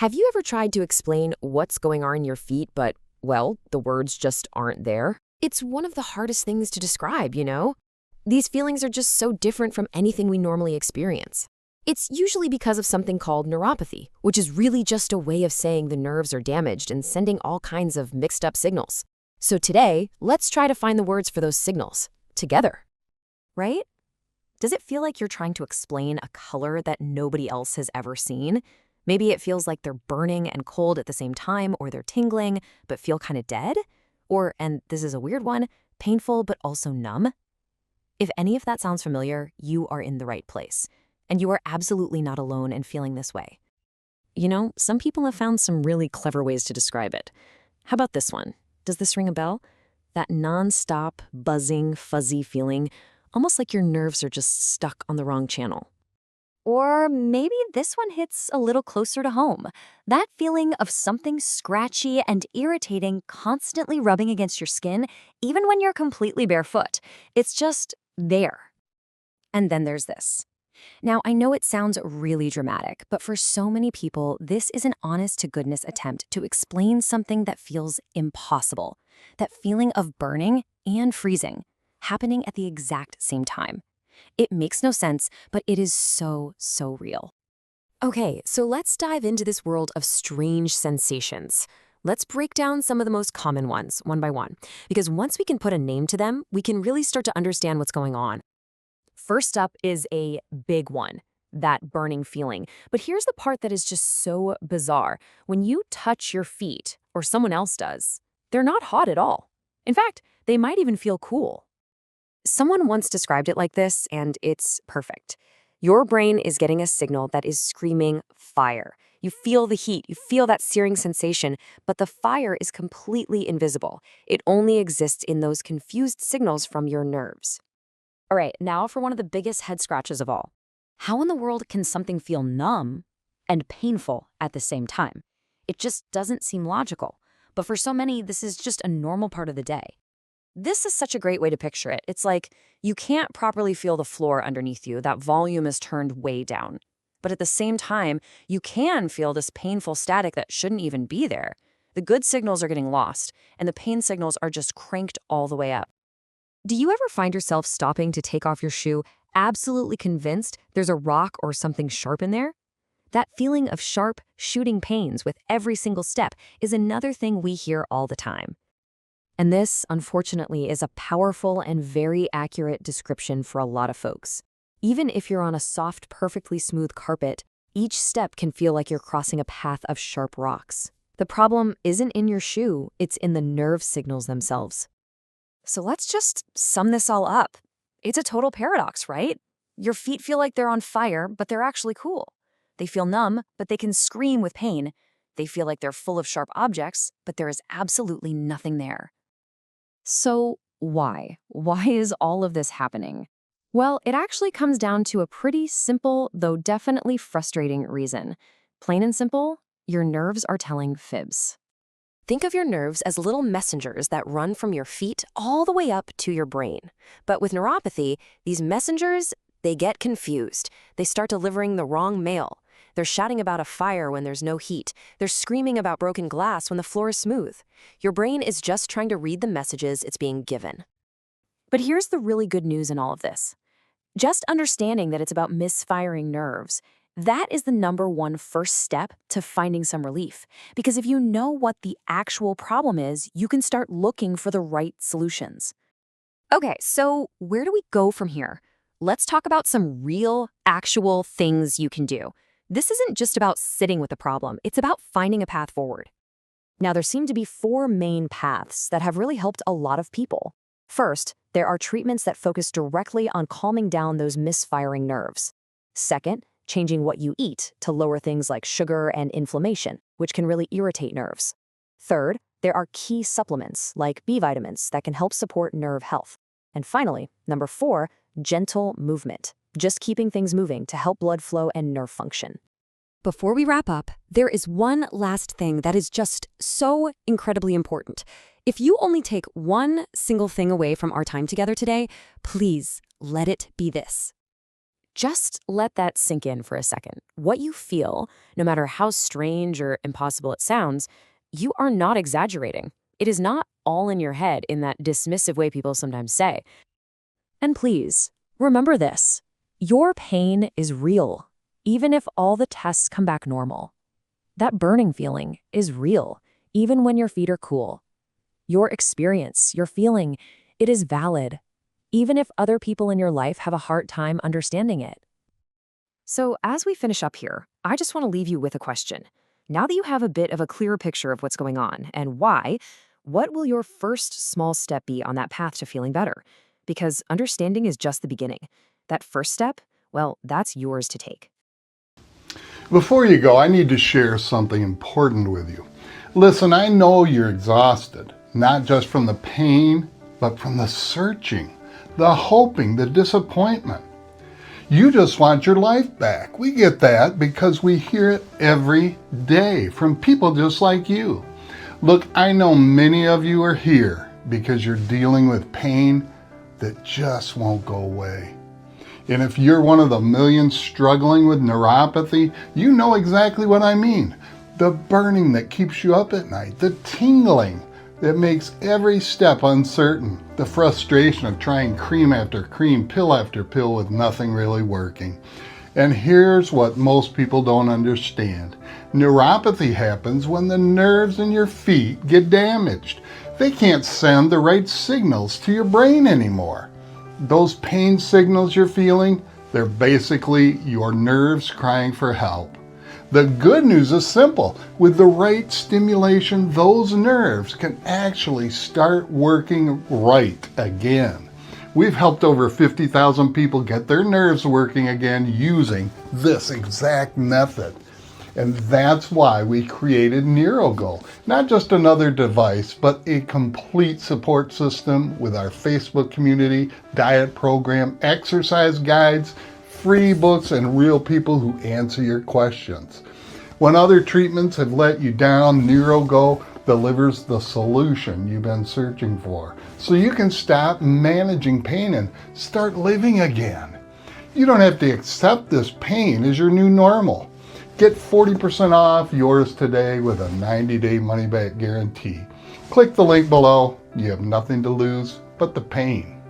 Have you ever tried to explain what's going on in your feet, but, well, the words just aren't there? It's one of the hardest things to describe, you know? These feelings are just so different from anything we normally experience. It's usually because of something called neuropathy, which is really just a way of saying the nerves are damaged and sending all kinds of mixed up signals. So today, let's try to find the words for those signals, together. Right? Does it feel like you're trying to explain a color that nobody else has ever seen? Maybe it feels like they're burning and cold at the same time, or they're tingling but feel kind of dead? Or, and this is a weird one, painful but also numb? If any of that sounds familiar, you are in the right place. And you are absolutely not alone in feeling this way. You know, some people have found some really clever ways to describe it. How about this one? Does this ring a bell? That non-stop, buzzing, fuzzy feeling, almost like your nerves are just stuck on the wrong channel. Or maybe this one hits a little closer to home. That feeling of something scratchy and irritating constantly rubbing against your skin, even when you're completely barefoot. It's just there. And then there's this. Now, I know it sounds really dramatic, but for so many people, this is an honest-to-goodness attempt to explain something that feels impossible. That feeling of burning and freezing, happening at the exact same time. It makes no sense, but it is so, so real. Okay, so let's dive into this world of strange sensations. Let's break down some of the most common ones, one by one, because once we can put a name to them, we can really start to understand what's going on. First up is a big one, that burning feeling. But here's the part that is just so bizarre. When you touch your feet, or someone else does, they're not hot at all. In fact, they might even feel cool. Someone once described it like this, and it's perfect. Your brain is getting a signal that is screaming fire. You feel the heat, you feel that searing sensation, but the fire is completely invisible. It only exists in those confused signals from your nerves. All right, now for one of the biggest head scratches of all. How in the world can something feel numb and painful at the same time? It just doesn't seem logical. But for so many, this is just a normal part of the day. This is such a great way to picture it. It's like you can't properly feel the floor underneath you. That volume is turned way down. But at the same time, you can feel this painful static that shouldn't even be there. The good signals are getting lost, and the pain signals are just cranked all the way up. Do you ever find yourself stopping to take off your shoe, absolutely convinced there's a rock or something sharp in there? That feeling of sharp, shooting pains with every single step is another thing we hear all the time. And this, unfortunately, is a powerful and very accurate description for a lot of folks. Even if you're on a soft, perfectly smooth carpet, each step can feel like you're crossing a path of sharp rocks. The problem isn't in your shoe, it's in the nerve signals themselves. So let's just sum this all up. It's a total paradox, right? Your feet feel like they're on fire, but they're actually cool. They feel numb, but they can scream with pain. They feel like they're full of sharp objects, but there is absolutely nothing there. So why? Why is all of this happening? Well, it actually comes down to a pretty simple, though definitely frustrating reason. Plain and simple, your nerves are telling fibs. Think of your nerves as little messengers that run from your feet all the way up to your brain. But with neuropathy, these messengers, they get confused. They start delivering the wrong mail. They're shouting about a fire when there's no heat. They're screaming about broken glass when the floor is smooth. Your brain is just trying to read the messages it's being given. But here's the really good news in all of this. Just understanding that it's about misfiring nerves, that is the #1 first step to finding some relief. Because if you know what the actual problem is, you can start looking for the right solutions. Okay, so where do we go from here? Let's talk about some real, actual things you can do. This isn't just about sitting with the problem, it's about finding a path forward. Now, there seem to be 4 main paths that have really helped a lot of people. First, there are treatments that focus directly on calming down those misfiring nerves. Second, changing what you eat to lower things like sugar and inflammation, which can really irritate nerves. Third, there are key supplements like B vitamins that can help support nerve health. And finally, #4, gentle movement, just keeping things moving to help blood flow and nerve function. Before we wrap up, there is one last thing that is just so incredibly important. If you only take one single thing away from our time together today, please let it be this. Just let that sink in for a second. What you feel, no matter how strange or impossible it sounds, you are not exaggerating. It is not all in your head in that dismissive way people sometimes say. And please, remember this. Your pain is real, even if all the tests come back normal. That burning feeling is real, even when your feet are cool. Your experience, your feeling, it is valid, even if other people in your life have a hard time understanding it. So, as we finish up here, I just want to leave you with a question. Now that you have a bit of a clearer picture of what's going on and why, what will your first small step be on that path to feeling better? Because understanding is just the beginning. That first step, well, that's yours to take. Before you go, I need to share something important with you. Listen, I know you're exhausted, not just from the pain, but from the searching, the hoping, the disappointment. You just want your life back. We get that because we hear it every day from people just like you. Look, I know many of you are here because you're dealing with pain that just won't go away. And if you're one of the millions struggling with neuropathy, you know exactly what I mean. The burning that keeps you up at night, the tingling that makes every step uncertain, the frustration of trying cream after cream, pill after pill with nothing really working. And here's what most people don't understand. Neuropathy happens when the nerves in your feet get damaged. They can't send the right signals to your brain anymore. Those pain signals you're feeling, they're basically your nerves crying for help. The good news is simple. With the right stimulation, those nerves can actually start working right again. We've helped over 50,000 people get their nerves working again using this exact method. And that's why we created NeuroGo. Not just another device, but a complete support system with our Facebook community, diet program, exercise guides, free books, and real people who answer your questions. When other treatments have let you down, NeuroGo delivers the solution you've been searching for. So you can stop managing pain and start living again. You don't have to accept this pain as your new normal. Get 40% off yours today with a 90-day money-back guarantee. Click the link below. You have nothing to lose but the pain.